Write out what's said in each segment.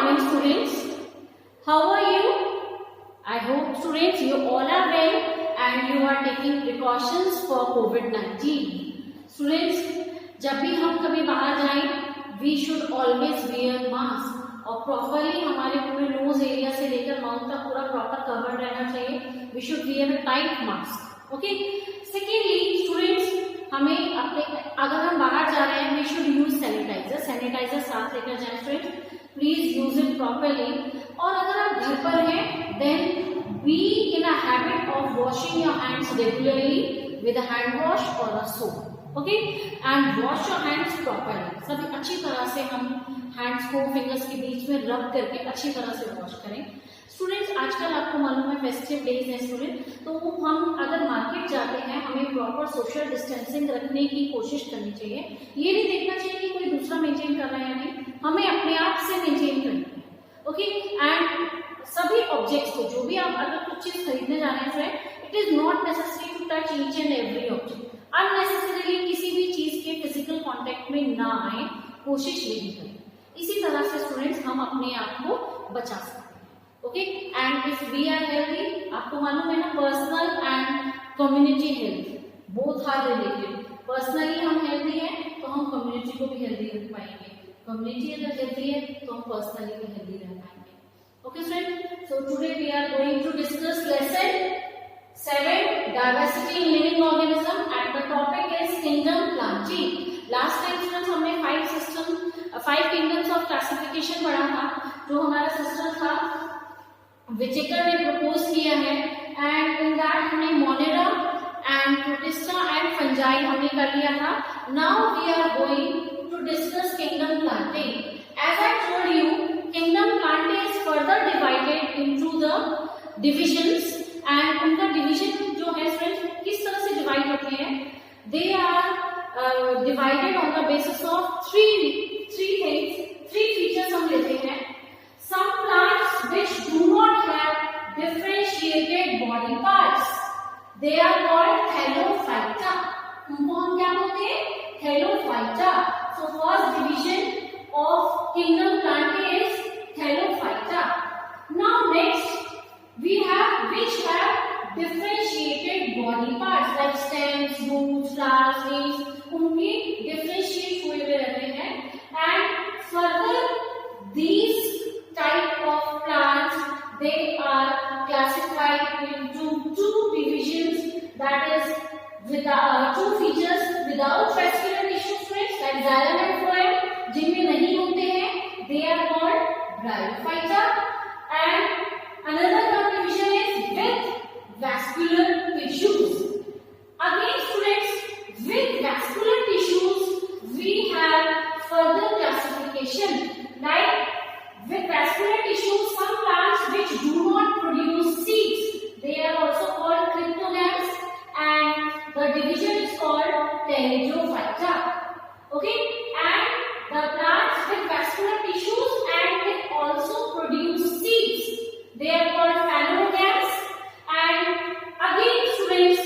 morning, students. How are you? I hope, students, you all are well and you are taking precautions for COVID-19. Students, जब भी हम कभी बाहर जाएं, we should always wear mask और properly हमारे पूरे nose area से लेकर mouth तक पूरा proper covered रहना चाहिए. We should wear a tight mask. Okay. Secondly, students, हमें अपने अगर हम बाहर जा रहे हैं, we should use sanitizer. Sanitizer साथ लेकर जाएं students. Please use it properly. और अगर आप घर पर हैं, then be in a habit of washing your hands regularly with a hand wash or a soap. Okay? And wash your hands properly. सभी अच्छी तरह से हम hands को fingers के बीच में rub करके अच्छी तरह से wash करें. स्टूडेंट्स, आजकल आपको मालूम है फेस्टिव डेज है स्टूडेंट, तो हम अगर मार्केट जाते हैं हमें प्रॉपर सोशल डिस्टेंसिंग रखने की कोशिश करनी चाहिए. ये नहीं देखना चाहिए कि कोई दूसरा मेंटेन कर रहा है या नहीं, हमें अपने आप से मेंटेन करना है. ओके. एंड सभी ऑब्जेक्ट्स को, जो भी आप अगर कुछ चीज खरीदने जा रहे हैं friend, it is not necessary to touch each and every object. Unnecessarily किसी भी चीज के फिजिकल कॉन्टेक्ट में ना आए, कोशिश यही करें. इसी तरह से स्टूडेंट्स हम अपने आप को बचा सकते हैं. Okay. And if we are healthy, आपको मालूम है ना, personal and community health both are related. Personally हम हेल्दी हैं तो हम कम्युनिटी को भी हेल्दी रख पाएंगे. कम्युनिटी अगर हेल्दी है तो हम पर्सनली भी हेल्दी रह पाएंगे. Okay friend, so today we are going to discuss lesson 7 diversity in living organism and the topic is kingdom Plantae. Last time students हमने 5 किंगडम्स ऑफ क्लासिफिकेशन पढ़ा था, जो हमारा सिस्टम था विचेकर ने प्रपोज किया है. एंड इन दैट हमने Monera and Protista and fungi हमने कर लिया था. Now we are going to discuss kingdom Plantae. As I told you, kingdom Plantae is further divided into the divisions. And उनका डिवीजन जो है फ्रेंड्स किस तरह से डिवाइड होते हैं, they are divided on the basis of three features हम लेते हैं. Some plants which do not have differentiated body parts, they are called Thallophyta. उनको हम क्या बोलते हैं? Thallophyta. So first division of kingdom Plantae is Thallophyta. Now next we have which have differentiated body parts like stems, roots, flowers, leaves. उनके differentiate हुए रहते हैं. And further these type of plants, they are classified into 2 divisions, that is with 2 features without vascular tissue friends like xylem and phloem, जिनमें नहीं होते हैं, they are called bryophyta. And another division is with vascular tissues. Again students, with vascular tissues we have further classification like with vascular tissues, some plants which do not produce seeds, they are also called cryptogams, and the division is called Pteridophyta. Okay. And the plants with vascular tissues and they also produce seeds, they are called phallogams. And again students,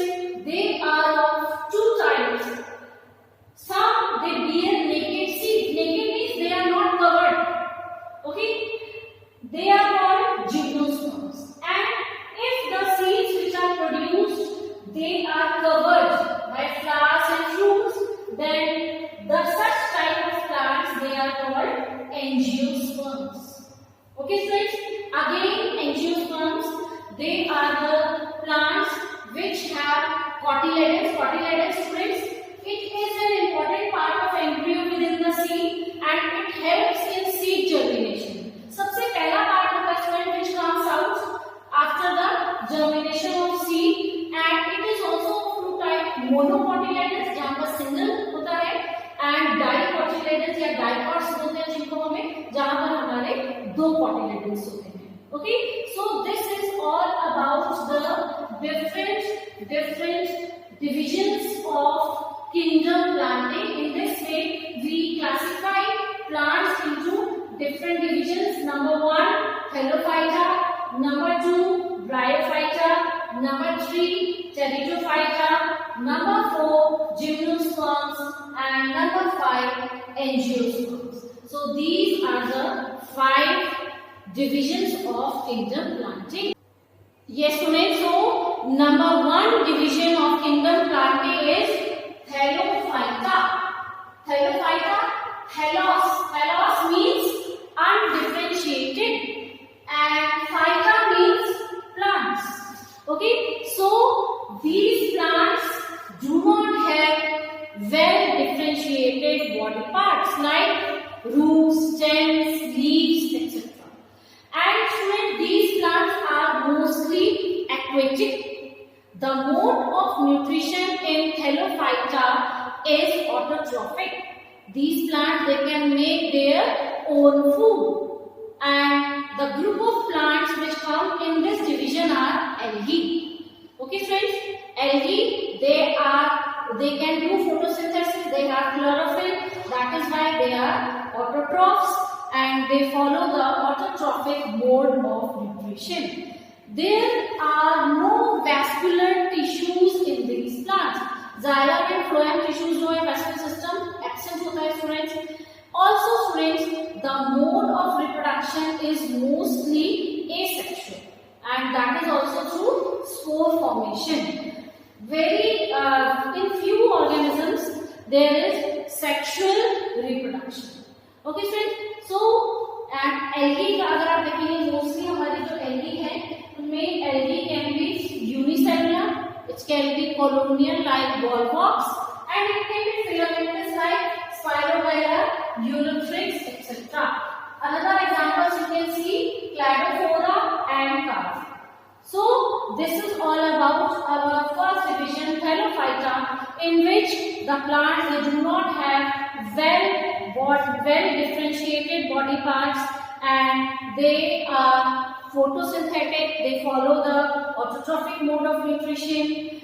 they are of 2 types. Some they bear naked seeds. Naked means they are not covered. Okay, they are called gymnosperms. And if the seeds which are produced, they are covered by flowers and fruits, then the such type of plants, they are called angiosperms. Okay friends, again angiosperms, they are the plants which have cotyledons. Cotyledons friends, it is an important part of embryo within the seed and it helps in seed germination. सबसे पहला part होता है student which comes out after the germination of seed, and it is also two type monocotyledons जहाँ पर single होता है and dicotyledons या dicots बोलते हैं जिनको हमें, जहाँ पर हमारे 2 cotyledons होते हैं. Okay, so this is all about the different divisions of kingdom Plantae. In this way we classify plants into different divisions. Number 1 Thallophyta, number 2 Bryophyta, number 3 Pteridophyta, number 4 Gymnosperms, and number 5 Angiosperms. So these are the 5 divisions of kingdom plantae. Yes, students. So number one division of kingdom plantae is Thallophyta. Thallophyta, thalos. Thalos means undifferentiated, and phyta means plants. Okay, so these plants do not have well differentiated body parts like roots, stems, leaves, etc. And students, these plants are mostly aquatic. The mode of nutrition in Thallophyta is autotrophic. These plants, they can make their own food. And the group of plants which come in this division are algae. Okay friends, algae, they can do photosynthesis, they have chlorophyll, that is why they are autotrophs and they follow the autotrophic mode of nutrition. There are no vascular tissues in these plants. Xylem and phloem tissues जो है vascular system absent होता है students. Also students, the mode of reproduction is mostly asexual, and that is also through spore formation. Very in few organisms there is sexual reproduction. Okay friends, so and algae का अगर आप देखेंगे mostly हमारी जो algae है उनमें algae can be unicellular, it can be colonial like volvox, and it can be filamentous like Spirogyra, Eurythrax, etc. Another examples you can see Cladophora and Carp. So this is all about our first division Thallophyta, in which the plants, they do not have well differentiated body parts and they are photosynthetic. They follow the autotrophic mode of nutrition.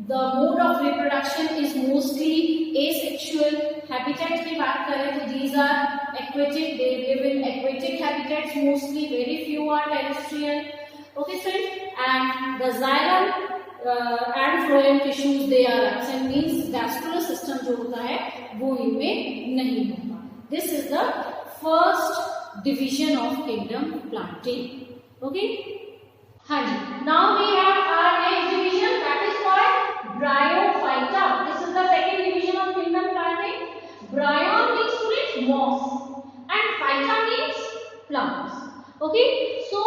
The mode of reproduction is mostly asexual. Habitats की बात करें तो these are aquatic. They live in aquatic habitats mostly. Very few are terrestrial. Okay friends, and the xylem and phloem tissues they are absent, means vascular system जो होता है वो इनमें नहीं होता. This is the first division of kingdom plantae. Okay. हाँ जी. Now we have our next division, that is called Bryophyta. This is the second division of kingdom plantae. Bryon means students moss and phyta means plants. Okay. So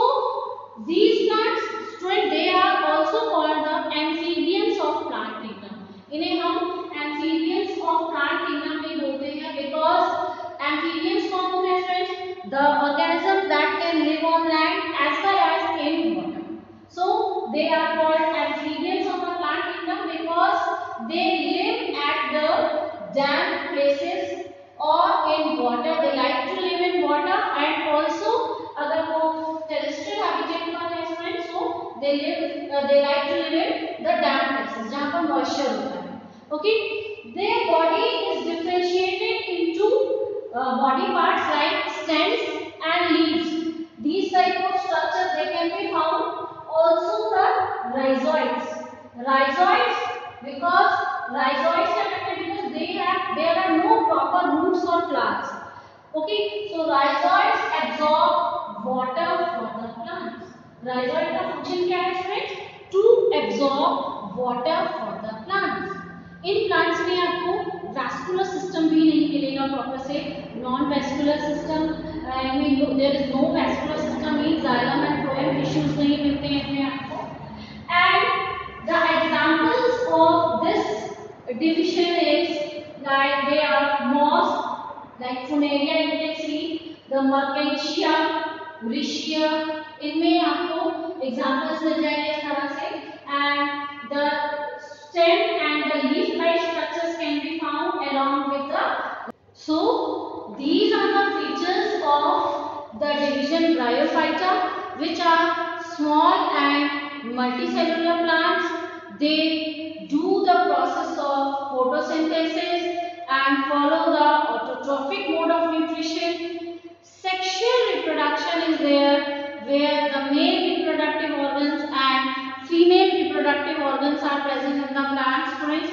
these plants, students, they are also called the amphibians of plant kingdom. इन्हें हम amphibians of plant kingdom भी बोलते हैं because amphibians कौन होते हैं friends? The organisms that can live on land as well as in water. So they are called amphibians of the plant kingdom because they live at the damp places or in water. They like to live in water, and also अगर वो terrestrial habitat पर है students, so they like to live in the damp places जहाँ पर moisture होता है. Okay, their body is differentiated into body parts like stems and leaves. These type of structures they can be found. Also the rhizoids. Rhizoids because there are no proper roots or flowers. Okay, so rhizoids absorb water from the plants. Rhizoid का function क्या है friends? To absorb water from the plants. In plants में आपको vascular system भी नहीं मिलेगा proper से, non-vascular system. I mean there is no vascular system, means xylem and phloem tissues नहीं मिलते हैं इसमें आपको. And the examples of this division is like they are moss, like Funaria you can see, the Merkensia, Riccia, इनमें आपको examples मिल जाएंगे इस तरह से. And the stem and the leaf-like structures can be found along with the. So these are the features of the division Bryophyta, which are small and multicellular plants. They do the process of photosynthesis and follow the autotrophic mode of nutrition. Sexual reproduction is there, where the male reproductive organs and female reproductive organs are present in the plants. Friends,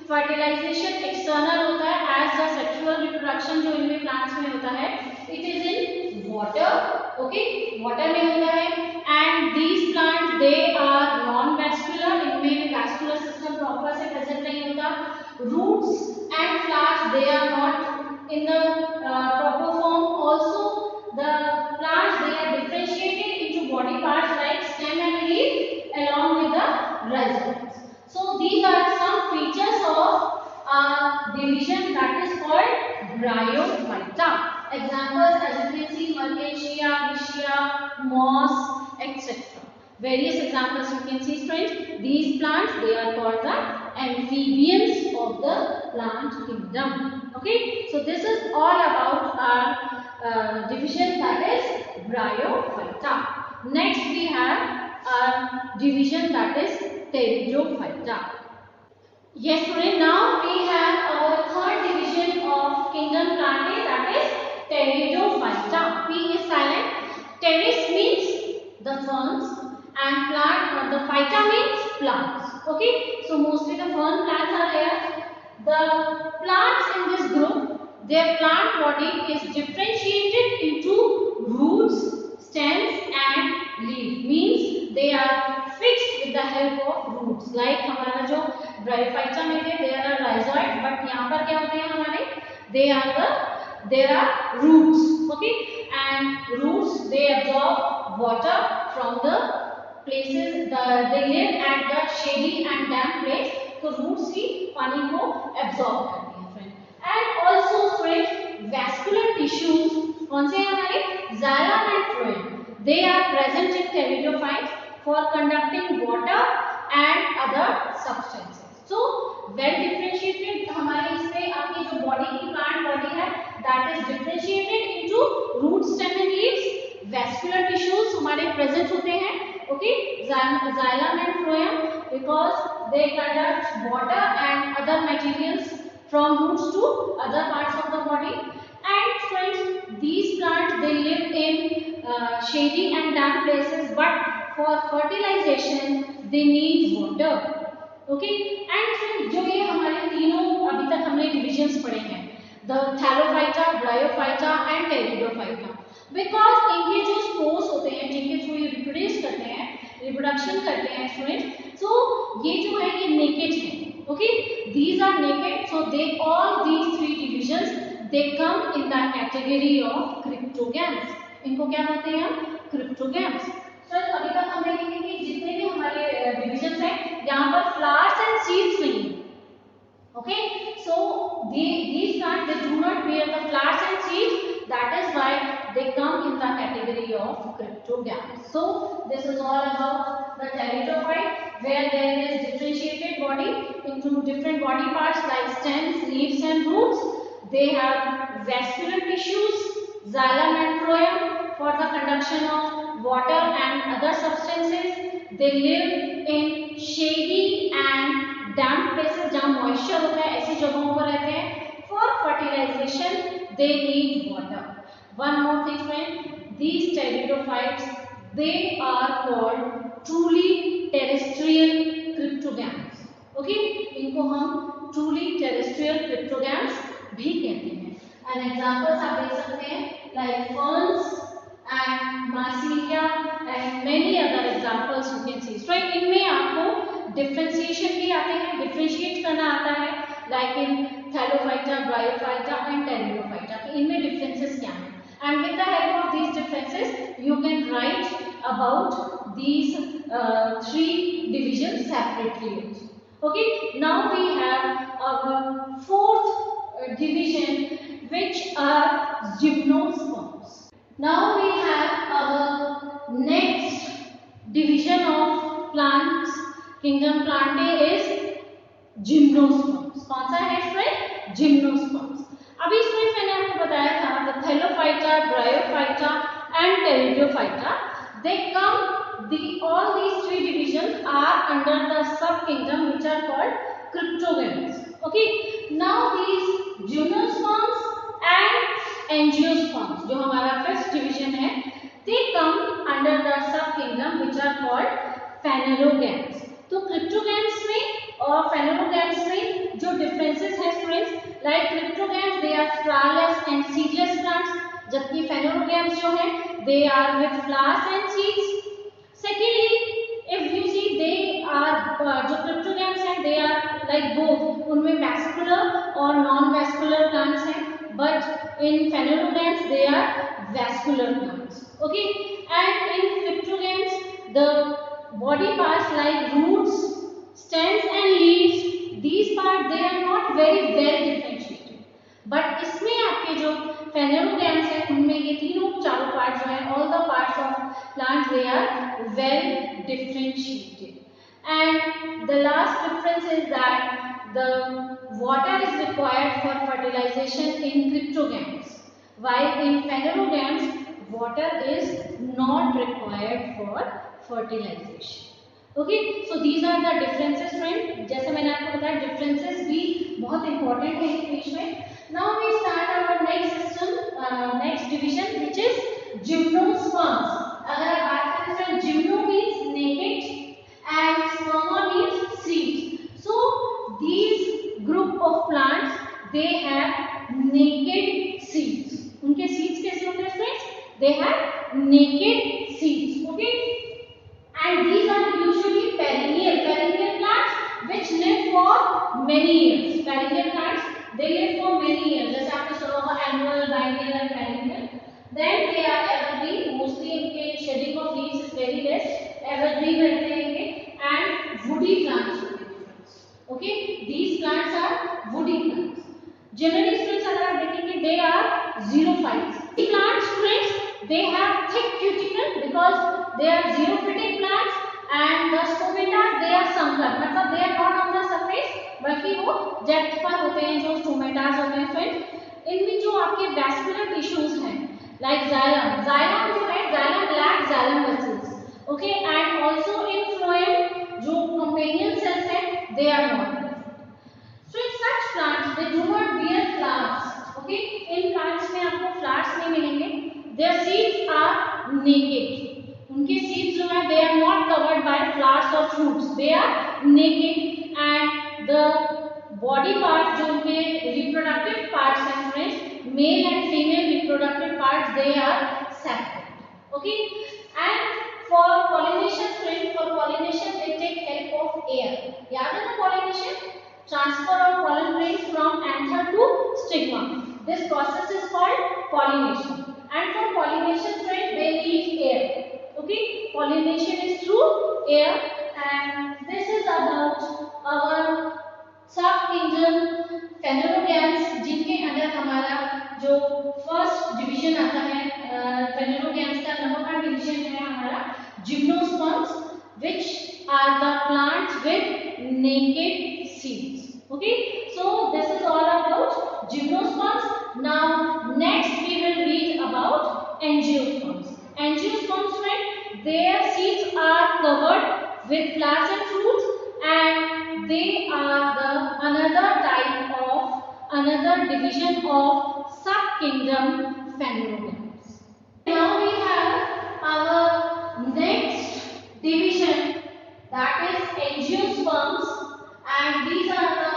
fertilization external होता है, as the sexual reproduction जो इनमें plants में होता है, it is in water okay, water में होता है। And these plant they are non vascular, इनमें वैस्कुलर सिस्टम प्रॉपर से प्रेजेंट नहीं होता। Roots and flowers they are not in the proper form. Also the plants they are differentiated into body parts like stem and leaf along with the rhizomes. So these are some features of a division that is called bryophyta. Examples as you can see, Mercacia, Vicia, moss, etc. Various examples you can see, friends. These plants they are called the amphibians of the plant kingdom. Okay, so this is all about our division that is bryophyta. Next we have our division that is pteridophyta. Yes, students, now we have our third division of kingdom plantae, that is pteridophyta. P is silent. Pteris means the ferns and plant or the phyta means plants. Okay, so mostly the fern plants are there. The plants in this group, their plant body is differentiated into roots, stems and leaf. Means they are fixed with the help of roots. Like हमारा जो bryophyta में थे, they are rhizoid, but यहाँ पर क्या होते हैं हमारे? There are roots. Okay, and roots they absorb water from the places. They live at the shady and damp place. तो रूट्स ही पानी को एब्जॉर्ब करती हैं friend. And also friend vascular tissues कौन से हैं हमारे? Xylem and phloem, they are present in pteridophytes for conducting water and other substances. So well differentiated हमारे इसमें आपकी जो बॉडी की प्लांट बॉडी है that is differentiated into root, stem and leaves. Vascular tissues हमारे प्रेजेंट होते हैं, okay, xylem and phloem, because they conduct water and other materials from roots to other parts of the body. And friends, these plants they live in shady and damp places, but for fertilization they need water. Okay, and friends, जो ये हमारे तीनों अभी तक हमने divisions पढ़े हैं, the thallophyta, bryophyta and pteridophyta, because इनके जो स्पोर्स होते हैं जिनके थ्रू ये रिप्रोड्यूस करते हैं, रिप्रोडक्शन करते हैं स्टूडेंट, सो ये जो है ये नेकेड है। Okay, these are naked, so they all these three divisions they come in the category of cryptogams. इनको क्या बोलते हैं हम? क्रिप्टोगैम्स। सर अभी तक हमने देखे कि जितने भी हमारे डिविजंस हैं यहाँ पर फ्लावर्स एंड सीड्स नहीं। Okay, so these plants they do not bear the flowers and seeds, that is why they come in the category of cryptogams. So this is all about the pteridophyte, where there is differentiated body into different body parts like stems, leaves and roots. They have vascular tissues, xylem and phloem for the conduction of water and other substances. They live in shady and damp places जहाँ moisture होता है, ऐसी जगहों पर रहते हैं। For fertilization they need water. One more thing friend, these pteridophytes they are called truly terrestrial cryptogams. Okay, इनको हम truly terrestrial cryptogams भी कहते हैं। And examples आप देख सकते हैं like ferns and marsilia and many other examples you can see. So इनमें आपको डिफरेंशिएशन भी आते हैं, डिफरेंशिएट करना आता है, like in thallophyta, bryophyta and pteridophyta. तो इनमें डिफरेंसेस क्या हैं? And with the help of these differences you can write about these three division separately. Okay, now we have our fourth division which are gymnosperms. Now we have our next division of plants kingdom Plantae is gymnosperms. कौन सा है friend? Gymnosperms. अभी इसमें मैंने आपको बताया था the Thallophyta, bryophyta and pteridophyta, they come all these three divisions are under the sub kingdom which are called cryptogams. Okay, now these gymnosperms and angiosperms जो हमारा फर्स्ट डिवीजन है, they come under the sub kingdom which are called phanerogams. तो cryptogams में और phanerogams में जो differences है students, like cryptogams they are flowerless and seedless plants, जबकि फेनोरोगैम्स जो है they are with flowers and seeds. Secondly, if you see they are जो cryptogams हैं they are like both, उनमें vascular और non-vascular plants हैं, but in phanerogams they are vascular plants. Okay, and in cryptogams the body parts like roots, stems and leaves, these parts they are not very well differentiated. But इसमें आपके जो phanerogams हैं उनमें ये तीनों चारों part जो हैं, all the parts of plants they are well differentiated. And the last difference is that the water is required for fertilization in cryptogams, while in phanerogams water is not required for fertilization. Okay, so these are the differences friend. जैसे मैंने आपको बताया differences भी बहुत important है इस बीच में. Now we start our next system, next division which is gymnosperms. अगर आप बात करें friend, gymno means naked and sperma means seeds. So these group of plants they have naked seeds. उनके seeds कैसे होते हैं friends? They have naked seeds. Okay, and these are usually perennial plants which live for many years. Perennial plants they live for many years. जैसे आपने सुना होगा annual, biennial and perennial. Then they are evergreen. Mostly इनके shedding of leaves is very less. Evergreen रहते हैं इनके and woody plants होते हैं. Okay, these plants are woody plants. Generally friends अगर आप देखेंगे they are xerophytes. These plants friends they have thick cuticle because they are xerophytic plants and the stomata they are sunken, मतलब they are not on the surface बल्कि वो depth पर होते हैं जो स्टोमेटास होते हैं फ्रेंड्स. इनमें जो आपके वैस्कुलर टिश्यूज हैं लाइक जाइलम जो है xylem lack xylem vessels. Okay, and also in phloem जो कंपेनियन सेल्स हैं they are not. So in such plants they do not bear flowers. Okay, in plants में आपको flowers नहीं मिलेंगे. Their seeds are naked. उनके seeds जो हैं they are not covered by flowers or fruits. They are naked and the body parts जो उनके reproductive parts हैं friends, male and female reproductive parts they are separate. Okay, and for pollination friends, for pollination they take help of air. याद है ना pollination? Transfer of pollen grains from anther to stigma. This process is called pollination. And for pollination, friends, they need air. Okay, pollination is through air, and this is about our subkingdom phanerogams, जिनके अंदर हमारा जो first division आता है phanerogams का number 1 division है हमारा gymnosperms, which are the plants with naked seeds. Okay, so this is all about gymnosperms. Now next we will read about angiosperms. Angiosperms friend, their seeds are covered with flowers and fruits and they are the another division of subkingdom phanerogams. Now we have our next division, that is angiosperms, and these are the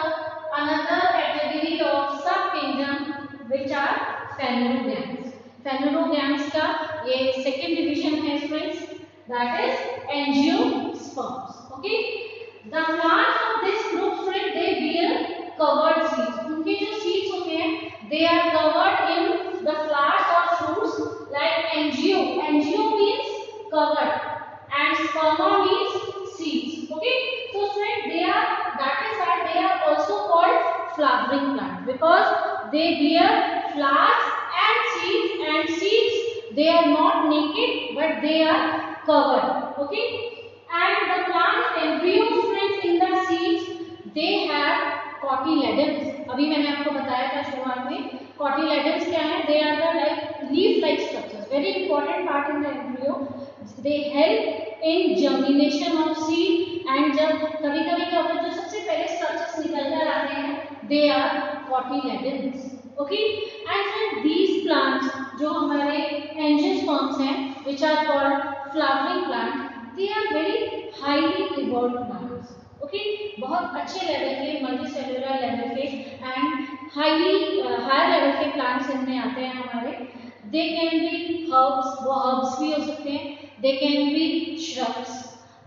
another category of subkingdom which are phanerogams. Phanerogams का ये second division है friends, that is angiosperms. Okay, the flowers of this group friend they bear covered seeds. उनके जो seeds होते हैं they are covered in the flowers or fruits like angio. Angio means covered and sperma means seeds. Okay, so friend they are, that is why they are also called flowering plants because they bear flowers and seeds they are not naked but they are covered. Okay, and the plant embryos friends in the seeds they have cotyledons. अभी मैंने आपको बताया था शुरुआत में cotyledons क्या है, they are the like leaf like structures, very important part in the embryo. They help in germination of seed and जब कभी-कभी क्या होता है जो सबसे पहले structures निकल कर आते हैं they are cotyledons. Okay, and then these plants जो हमारे angiosperms हैं which are called flowering plant, they are very highly evolved plants. Okay, बहुत अच्छे लेवल के मल्टीसेलुलर लेवल के एंड हाईली हायर लेवल के प्लांट्स इनमें आते हैं हमारे. दे कैन बी हर्ब्स, वो herbs they can be shrubs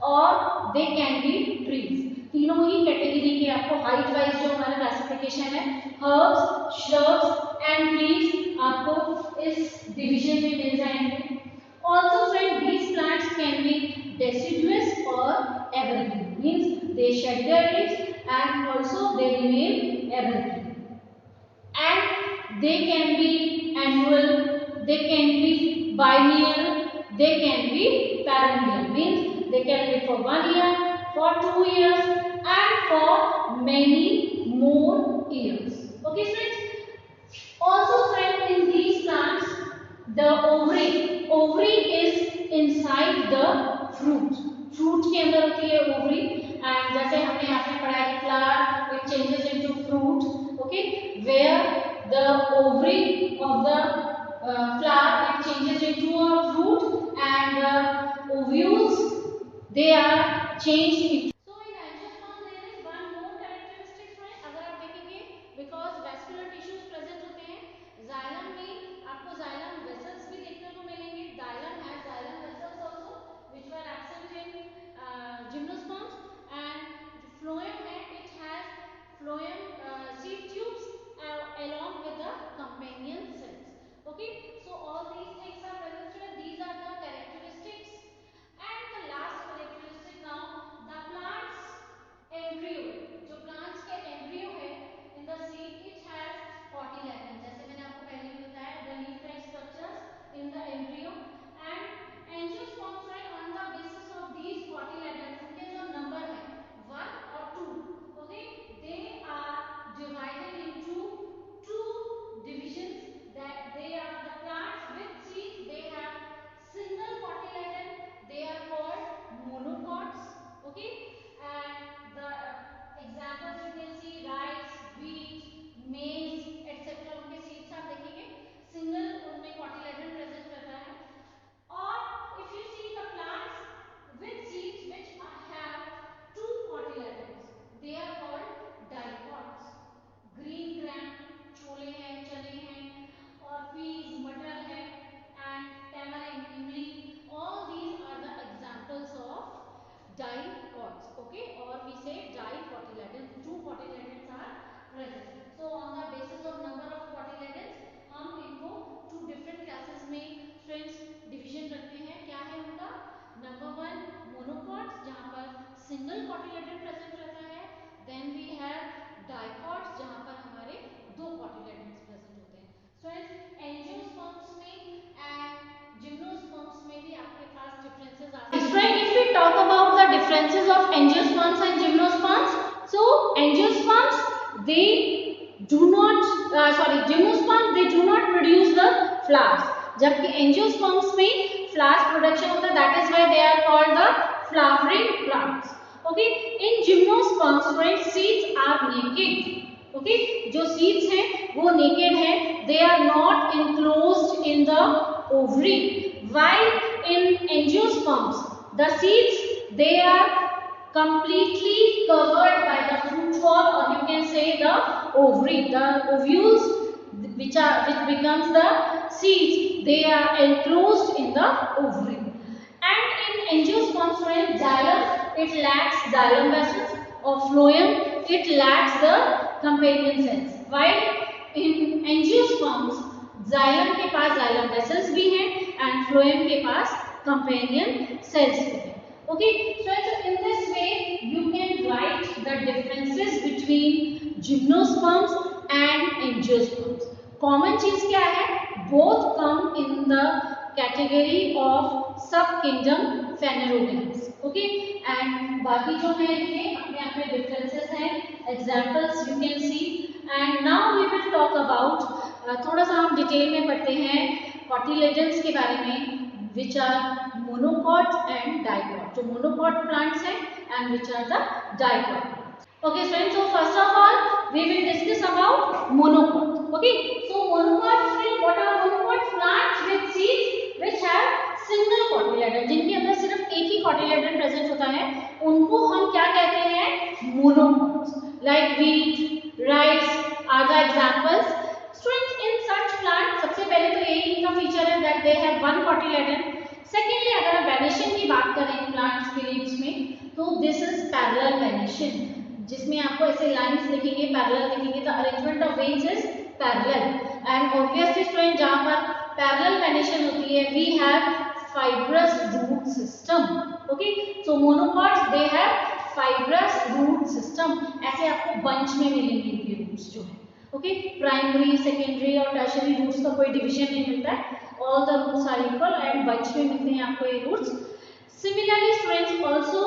और they can be trees। तीनों ही कैटेगरी के आपको हाइट वाइज जो हमारा क्लासिफिकेशन है हर्ब्स, श्रब्स एंड ट्रीज आपको इस डिवीजन में मिल जाएंगे। Also friend, these plants can be deciduous or evergreen, means they shed their leaves and also they remain evergreen, and they can be annual, they can be biennial, they can be perennial, means they can live for 1 year, for 2 years and for many more years। Okay friends, also friend, in these plants the ovary is inside the fruit के अंदर होती है ovary, and जैसे हमने यहाँ पे पढ़ा है flower it changes into fruit, okay, where the ovary of the flower it changes into a fruit and the ovules they are changed into। So in angiosperm there is one more characteristic friend, अगर आप देखेंगे because vascular tissues present होते हैं xylem में, आपको xylem vessels भी देखने को मिलेंगे। xylem has xylem vessels also which were absent in gymnosperms, and phloem है it has phloem seed tubes along with the companion cells। Okay, so all these things are present, these are the characteristics। And the last characteristic now, the plant's embryo, जो plants के embryo है in the seed it has cotyledon, जैसे मैंने आपको पहले भी बताया the leaf like structures in the embryo, and angiosperms right on the basis of these cotyledons उनके जो number है 1 और 2, okay, they are divided into two divisions, that they are the plants with seeds, they have single cotyledon, they are called monocots, okay, and the examples you can see rice, wheat, maize etc, उनके seeds आप देखेंगे single उनमें cotyledon present रहता है। or if you see the plants with seeds which have two cotyledons, they are called dicots। green gram chole हैं, चने हैं, और peas मटर है, and tamarind imli, all these are the examples of dicots, okay, or we say dicotyledons, two cotyledons are present। so on the basis of number of cotyledons हम इनको two different classes में friends division रखते हैं। क्या है उनका? Number 1 monocots जहां पर single cotyledon present रहता है, then we have dicots जहां पर हमारे दो cotyledons present होते हैं। friends angiosperms में and gymnosperms में भी आपके पास differences आ सकते हैं। friends if we talk about the differences of angiosperms and gymnosperms, so angiosperms they do not gymnosperms they do not produce the flowers, जबकि angiosperms में flowers production होता है, that is why they are called the flowering plants। okay, in gymnosperms friends seeds are naked, okay, जो seeds हैं वो naked है, they are not enclosed in the ovary, while in angiosperms the seeds they are completely covered by the fruit wall, or you can say the ovary, the ovules which becomes the seeds, they are enclosed in the ovary। and in angiosperms friends xylem it lacks xylem vessels, or phloem it lacks the companion cells, while in angiosperms xylem के पास xylem vessels भी हैं and phloem के पास companion cells भी हैं। okay, so in this way you can write the differences between gymnosperms and angiosperms। common चीज क्या है? both come in the category of subkingdom phanerogamous, okay, and बाकी जो है इनके अपने अपने differences हैं, examples you can see। and now we will talk about थोड़ा सा हम डिटेल में पढ़ते हैं cotyledons के बारे में, which are monocots and dicots, जो monocot plants हैं and which are the dicot plants। okay friends, so first of all we will discuss about monocot। okay, so monocots friends, what are monocots? plants with seeds which have single cotyledon, जिनके अंदर सिर्फ एक ही cotyledon present होता है, उनको हम क्या कहते हैं? monocots। like wheat, rice are the examples। Students, in such plants सबसे पहले तो यही इनका फीचर है that they have one cotyledon। secondly अगर हम वेनिशन की बात करें प्लांट्स के लीव्स में, तो दिस इज पैरेलल वेनिशन, जिसमें आपको ऐसे लाइंस दिखेंगे, पैरेलल दिखेंगे, the arrangement of veins is parallel. And obviously student जहां पर पैरेलल वेनिशन होती है we have fibrous root system. Okay, so monocots they have fibrous root system. ऐसे आपको बंच में मिलेंगे ये रूट्स जो है। ओके, प्राइमरी, सेकेंडरी और टर्शियरी रूट्स का कोई डिवीजन नहीं मिलता है, all the roots are equal and bunch में मिलते हैं आपको ये roots. Similarly, students, also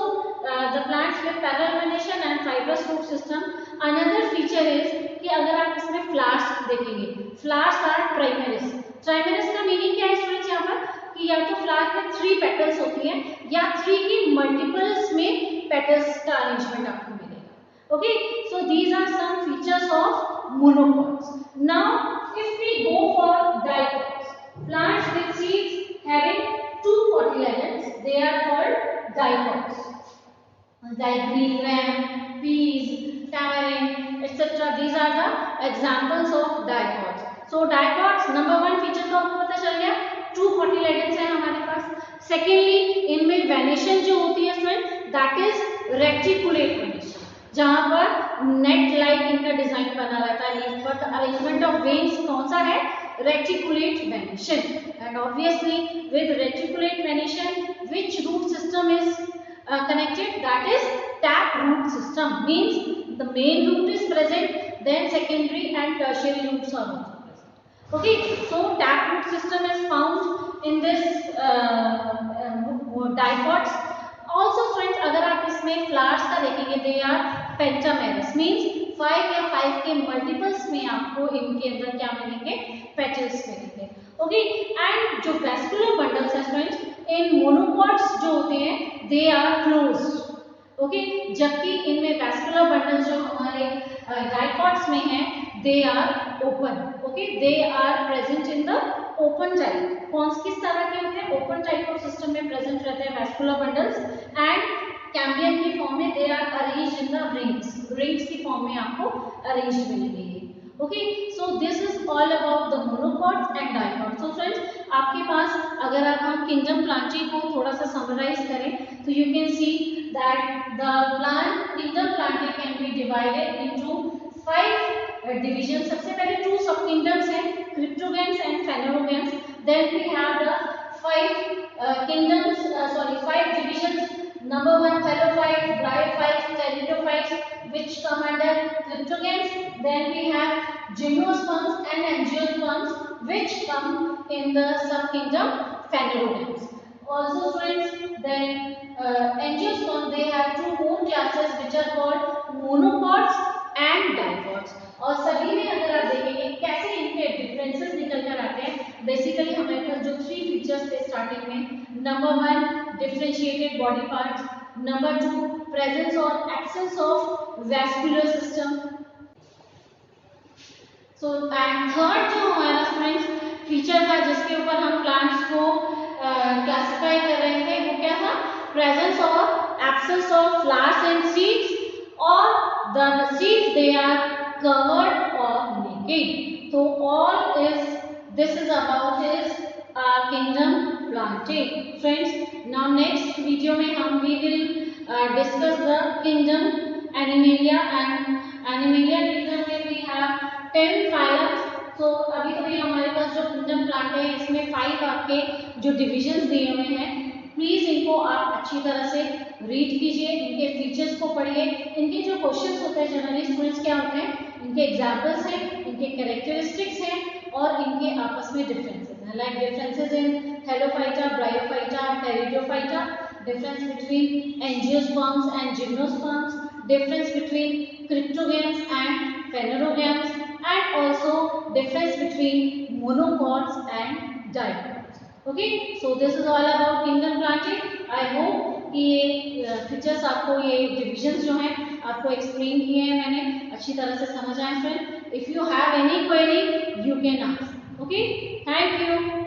the plants with parallel venetion and fibrous root system. Another feature is कि अगर आप इसमें फ्लावर्स देखेंगे, फ्लावर्स आर ट्राइमेरस। ट्राइमेरस का मीनिंग क्या है स्टूडेंट्स यहाँ पर, कि या तो फ्लावर में 3 पेटल्स होती हैं या 3 की मल्टीपल्स में पेटल्स का अरेंजमेंट आपको मिलेगा। Okay, so these are some features of monocots. Now if we go for dicots, plants with seeds having 2 cotyledons, they are called dicots. Like green gram, peas, tamarind, etc. These are the examples of dicots. So dicots, number 1 feature तो आपको पता चल गया, 2 cotyledons है हमारे पास। Secondly इनमें venation जो होती है student, that is reticulate venation, जहां पर नेट लाइक इनका डिजाइन बना रहता है लीफ पर। द अरेंजमेंट ऑफ वेन्स कौन सा है, reticulate venation. And obviously with reticulate venation which root system is connected, that is tap root system, means the main root is present, then secondary and tertiary roots are also present. Okay, so tap root system is found in this dicots. Also friends, अगर आप इसमें flowers का देखेंगे, they are pentamerous, means 5 या 5 के multiples में आपको इनके अंदर क्या मिलेंगे, पेटल्स मिलेंगे। ओके, एंड जो वैस्कुलर बंडल्स हैं स्टूडेंट्स, इन मोनोकॉट्स जो होते हैं दे आर क्लोज्ड। ओके, जबकि इनमें वैस्कुलर बंडल्स जो हमारे डाइकॉट्स में हैं they are open. Okay, they are present in the open type. कौन किस तरह के होते हैं, ओपन टाइप ऑफ सिस्टम में प्रेजेंट रहते हैं वैस्कुलर बंडल्स, एंड कैम्बियम की फॉर्म में they are arranged in the rings, rings की फॉर्म में आपको अरेंज मिलेंगे। Okay, so this is all about the monocots and dicots. So friends, आपके पास अगर आप हम किंगडम प्लांटी को थोड़ा सा समराइज करें तो you can see that the plant kingdom plantae can be divided into 5 division. सबसे पहले 2 सब किंगडम्स हैं, cryptogams and phanerogams. Then we have the 5 kingdoms, 5 divisions. Number 1 thallophytes, bryophytes, pteridophytes, which come under cryptogames. Then we have gymnosperms and angiosperms, which come in the subkingdom phanerogames. Also friends, then angiosperms, they have 2 more classes which are called monocots and dicots. और सभी में अगर आप देखेंगे कैसे इनके differences निकल कर आते हैं, बेसिकली हमारे पास जो 3 फीचर्स थे स्टार्टिंग में, number 1 differentiated body parts, number 2 presence और absence of vascular system. So and third जो हमारा फ्रेंड्स फीचर था जिसके ऊपर हम प्लांट्स को क्लासिफाई कर रहे थे, वो क्या था, प्रेजेंस और absence of flowers and seeds, और the seeds they are covered or naked. So all is this is about is kingdom plantae. Friends, now next video में हम we will discuss the kingdom Animalia, and Animalia kingdom में we have 10 phylums. So अभी तो भी हमारे पास जो kingdom plantae है इसमें 5 आपके जो divisions दिए हुए हैं, प्लीज इनको आप अच्छी तरह से रीड कीजिए, इनके फीचर्स को पढ़िए। इनके जो क्वेश्चंस होते हैं जनरली स्टूडेंट्स क्या होते हैं, इनके एग्जांपल्स हैं, इनके कैरेक्टरिस्टिक्स हैं और इनके आपस में डिफरेंसेस हैं, like differences in thallophyta, bryophyta, pteridophyta, difference between angiosperms and gymnosperms, difference between cryptogams and phanerogams, and also difference between monocots and dicots. Okay, so this is all about kingdom plantae. I hope कि ये features आपको, ये divisions जो हैं आपको explain किए हैं मैंने, अच्छी तरह से समझ आए friend. If you have any query you can ask. Okay, thank you.